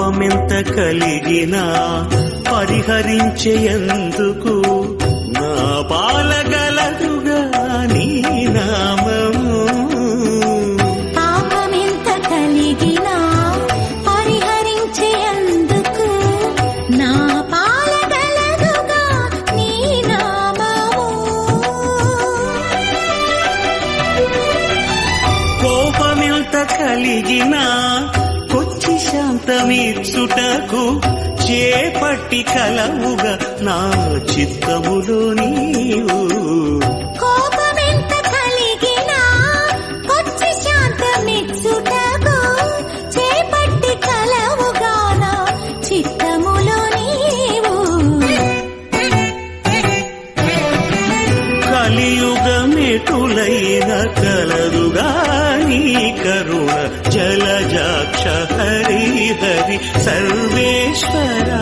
పాపమెంత కలిగినా పరిహరించేందుకు నా పాలగలదుగా నీ నామము. పాపమెంత కలిగినా పరిహరించేందుకు నా పాలగలదుగా నీ నామము. కోపమెంత కలిగినా కొచ్చి శాంతమిచ్చుటకు చేపట్టి కలవుగా నా చిత్తములో నీవు. కోపమెంత కలిగినా కొచ్చి శాంతమిచ్చుటకు చేపట్టి కలవుగా నా చిత్తములో నీవు. కలియుగమెటులైన కలదుగా నీ కరుణ జలజాక్ష హరి హరి సర్వేశ్వరా.